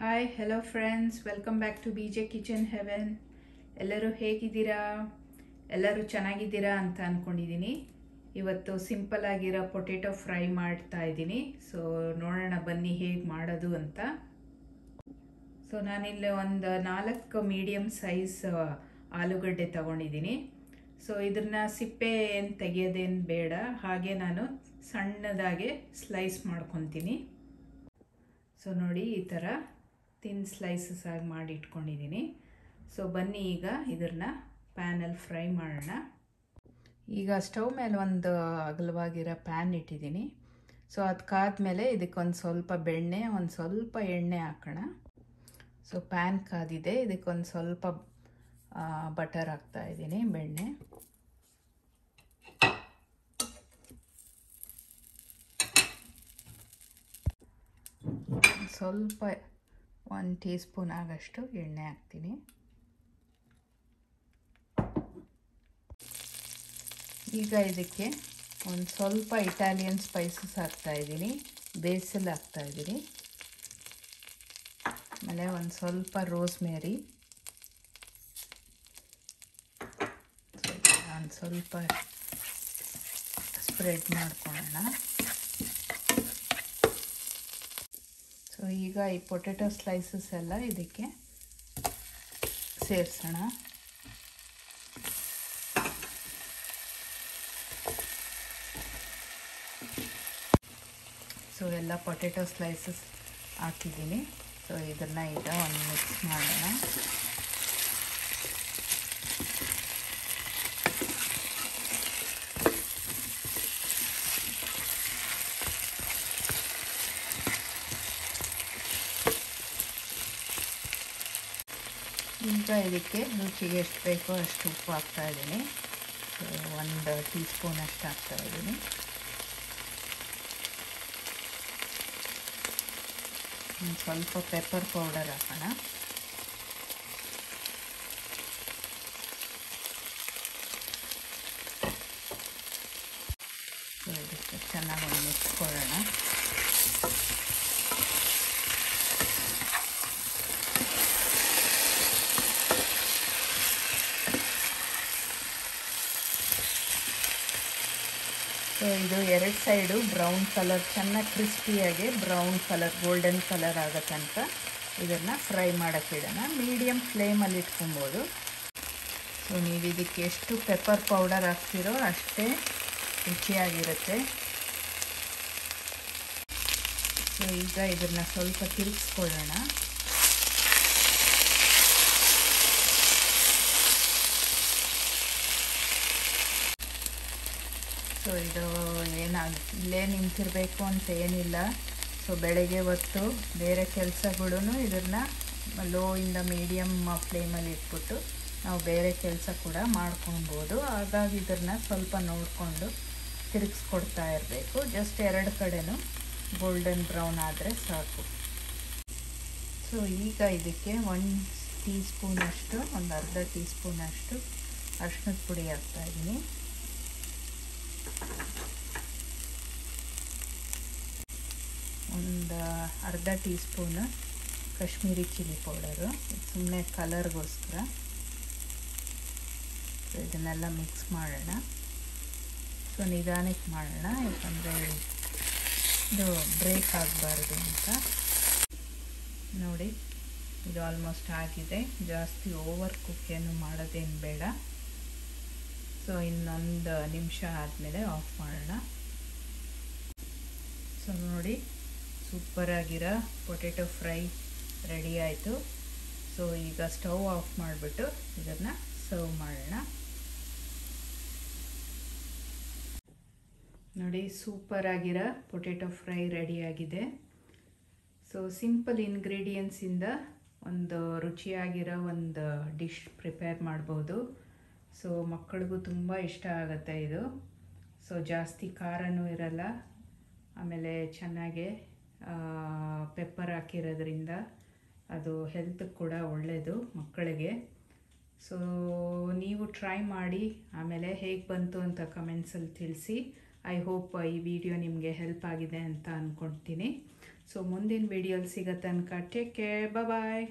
Hi hello friends, welcome back to BJ kitchen heaven. ಎಲ್ಲರೂ ಹೇಗಿದ್ದೀರಾ? ಎಲ್ಲರೂ ಚೆನ್ನಾಗಿದ್ದೀರಾ ಅಂತ ಅಂದ್ಕೊಂಡಿದ್ದೀನಿ. ಇವತ್ತು ಸಿಂಪಲ್ ಆಗಿರೋ ಪೊಟೆಟೊ ಫ್ರೈ ಮಾಡ್ತಾ ಇದ್ದೀನಿ. ಸೊ ನೋಡೋಣ ಬನ್ನಿ ಹೇಗೆ ಮಾಡೋದು ಅಂತ. ಸೊ ನಾನಿಲ್ಲಿ ಒಂದು 4 ಮೀಡಿಯಮ್ ಸೈಜ್ ಆಲೂಗಡ್ಡೆ ತಗೊಂಡಿದ್ದೀನಿ. ಸೊ ಇದನ್ನ ಸಿಪ್ಪೆ ಏನು ತೆಗೆಯೋದೇನು ಬೇಡ, ಹಾಗೆ ನಾನು ಸಣ್ಣದಾಗೆ ಸ್ಲೈಸ್ ಮಾಡ್ಕೊತೀನಿ. ಸೊ ನೋಡಿ, ಈ ಥರ ತಿನ್ ಸ್ಲೈಸಸ್ ಆಗಿ ಮಾಡಿ ಇಟ್ಕೊಂಡಿದ್ದೀನಿ. ಸೊ ಬನ್ನಿ ಈಗ ಇದನ್ನ ಪ್ಯಾನಲ್ಲಿ ಫ್ರೈ ಮಾಡೋಣ. ಈಗ ಸ್ಟವ್ ಮೇಲೆ ಒಂದು ಅಗಲವಾಗಿರೋ ಪ್ಯಾನ್ ಇಟ್ಟಿದ್ದೀನಿ. ಸೊ ಅದಕ್ಕಾದ್ಮೇಲೆ ಇದಕ್ಕೊಂದು ಸ್ವಲ್ಪ ಬೆಣ್ಣೆ, ಒಂದು ಸ್ವಲ್ಪ ಎಣ್ಣೆ ಹಾಕೋಣ. ಸೊ ಪ್ಯಾನ್ ಕಾದಿದೆ, ಇದಕ್ಕೊಂದು ಸ್ವಲ್ಪ ಬಟರ್ ಹಾಕ್ತಾ ಇದ್ದೀನಿ, ಬೆಣ್ಣೆ. ಸ್ವಲ್ಪ 1 ಟೀ ಸ್ಪೂನ್ ಆಗಷ್ಟು ಎಣ್ಣೆ ಹಾಕ್ತೀನಿ. ಈಗ ಇದಕ್ಕೆ ಒಂದು ಸ್ವಲ್ಪ ಇಟಾಲಿಯನ್ ಸ್ಪೈಸಸ್ ಹಾಕ್ತಾ ಇದ್ದೀನಿ, ಬೇಸಲ್ ಹಾಕ್ತಾ ಇದ್ದೀನಿ, ಆಮೇಲೆ ಒಂದು ಸ್ವಲ್ಪ ರೋಸ್ಮೇರಿ, ಒಂದು ಸ್ವಲ್ಪ ಸ್ಪ್ರೆಡ್ ಮಾಡ್ಕೊಳ್ಳೋಣ. ಸೊ ಈಗ ಈ ಪೊಟೆಟೊ ಸ್ಲೈಸಸ್ ಎಲ್ಲ ಇದಕ್ಕೆ ಸೇರಿಸೋಣ. ಸೊ ಎಲ್ಲ ಪೊಟೆಟೊ ಸ್ಲೈಸಸ್ ಹಾಕಿದ್ದೀನಿ. ಸೊ ಇದನ್ನು ಈಗ ಒಂದು ಮಿಕ್ಸ್ ಮಾಡೋಣ. ಈಗ ಇದಕ್ಕೆ ರುಚಿಗೆ ಎಷ್ಟು ಬೇಕೋ ಅಷ್ಟು ಉಪ್ಪು ಹಾಕ್ತಾ ಇದ್ದೀನಿ. 1 ಟೀ ಸ್ಪೂನ್ ಅಷ್ಟು ಹಾಕ್ತಾ ಇದ್ದೀನಿ. ಸ್ವಲ್ಪ ಪೆಪ್ಪರ್ ಪೌಡರ್ ಹಾಕೋಣ. ಇದಕ್ಕೆ ಚೆನ್ನಾಗಿ ಒಂದು ಮಿಕ್ಸ್ ಕೊಡೋಣ. ಸೊ ಇದು 2 ಸೈಡು ಬ್ರೌನ್ ಕಲರ್, ಚೆನ್ನಾಗಿ ಕ್ರಿಸ್ಪಿಯಾಗಿ ಬ್ರೌನ್ ಕಲರ್, ಗೋಲ್ಡನ್ ಕಲರ್ ಆಗೋ ತನಕ ಇದನ್ನು ಫ್ರೈ ಮಾಡೋಕ್ಕಿಡೋಣ. ಮೀಡಿಯಮ್ ಫ್ಲೇಮಲ್ಲಿ ಇಟ್ಕೊಬೋದು. ಸೊ ನೀವು ಇದಕ್ಕೆ ಎಷ್ಟು ಪೆಪ್ಪರ್ ಪೌಡರ್ ಹಾಕ್ತಿರೋ ಅಷ್ಟೇ ರುಚಿಯಾಗಿರುತ್ತೆ. ಸೊ ಈಗ ಇದನ್ನು ಸ್ವಲ್ಪ ತಿರುಗಿಸ್ಕೊಳ್ಳೋಣ. ಸೊ ಇದು ಇಲ್ಲೇ ನಿಂತಿರಬೇಕು ಅಂತ ಏನಿಲ್ಲ. ಸೊ ಬೆಳಗ್ಗೆ ಹೊತ್ತು ಬೇರೆ ಕೆಲಸಗಳೂ ಇದನ್ನು ಲೋಯಿಂದ ಮೀಡಿಯಮ್ ಫ್ಲೇಮಲ್ಲಿ ಇಟ್ಬಿಟ್ಟು ನಾವು ಬೇರೆ ಕೆಲಸ ಕೂಡ ಮಾಡ್ಕೊಳ್ಬೋದು. ಹಾಗಾಗಿ ಇದನ್ನು ಸ್ವಲ್ಪ ನೋಡಿಕೊಂಡು ತಿರುಗಿಸ್ಕೊಡ್ತಾ ಇರಬೇಕು. ಜಸ್ಟ್ 2 ಕಡೆನೂ ಗೋಲ್ಡನ್ ಬ್ರೌನ್ ಆದರೆ ಸಾಕು. ಸೊ ಈಗ ಇದಕ್ಕೆ 1 ಟೀ ಸ್ಪೂನಷ್ಟು, ಒಂದು ಅರ್ಧ ಟೀ ಸ್ಪೂನಷ್ಟು ಅರಿಶಿಣದ ಪುಡಿ ಹಾಕ್ತಾಯಿದ್ದೀನಿ. ಒಂದು ಅರ್ಧ tea spoon Kashmiri chilli powder, ಸುಮ್ಮನೆ ಕಲರ್ಗೋಸ್ಕರ. ಸೊ ಇದನ್ನೆಲ್ಲ ಮಿಕ್ಸ್ ಮಾಡೋಣ. ಸೊ ನಿಧಾನಕ್ಕೆ ಮಾಡೋಣ, ಯಾಕಂದರೆ ಇದು ಬ್ರೇಕ್ ಆಗಬಾರ್ದು ಅಂತ. ನೋಡಿ, ಇದು ಆಲ್ಮೋಸ್ಟ್ ಆಗಿದೆ. ಜಾಸ್ತಿ ಓವರ್ ಕುಕ್ ಏನು ಮಾಡೋದೇನು ಬೇಡ. ಸೊ ಇನ್ನೊಂದು ನಿಮಿಷ ಆದಮೇಲೆ ಆಫ್ ಮಾಡೋಣ. ಸೊ ನೋಡಿ, ಸೂಪರಾಗಿರೋ ಪೊಟೆಟೊ ಫ್ರೈ ರೆಡಿ ಆಯಿತು. ಸೊ ಈಗ ಸ್ಟವ್ ಆಫ್ ಮಾಡಿಬಿಟ್ಟು ಇದನ್ನು ಸರ್ವ್ ಮಾಡೋಣ. ನೋಡಿ, ಸೂಪರಾಗಿರೋ ಪೊಟೆಟೊ ಫ್ರೈ ರೆಡಿಯಾಗಿದೆ. ಸೊ ಸಿಂಪಲ್ ಇಂಗ್ರೀಡಿಯೆಂಟ್ಸಿಂದ ಒಂದು ರುಚಿಯಾಗಿರೋ ಒಂದು ಡಿಶ್ ಪ್ರಿಪೇರ್ ಮಾಡ್ಬೋದು. ಸೊ ಮಕ್ಕಳಿಗೂ ತುಂಬ ಇಷ್ಟ ಆಗುತ್ತೆ ಇದು. ಸೊ ಜಾಸ್ತಿ ಖಾರನೂ ಇರಲ್ಲ, ಆಮೇಲೆ ಚೆನ್ನಾಗೆ ಪೆಪ್ಪರ್ ಹಾಕಿರೋದ್ರಿಂದ ಅದು ಹೆಲ್ತ್ಗೆ ಕೂಡ ಒಳ್ಳೆಯದು ಮಕ್ಕಳಿಗೆ. ಸೊ ನೀವು ಟ್ರೈ ಮಾಡಿ, ಆಮೇಲೆ ಹೇಗೆ ಬಂತು ಅಂತ ಕಮೆಂಟ್ಸಲ್ಲಿ ತಿಳಿಸಿ. ಐ ಹೋಪ್ ಈ ವಿಡಿಯೋ ನಿಮಗೆ ಹೆಲ್ಪ್ ಆಗಿದೆ ಅಂತ ಅಂದ್ಕೊಳ್ತೀನಿ. ಸೊ ಮುಂದಿನ ವಿಡಿಯೋಲಿ ಸಿಗೋ ತನಕ ಟೇಕ್ ಕೇರ್, ಬಾಯ್.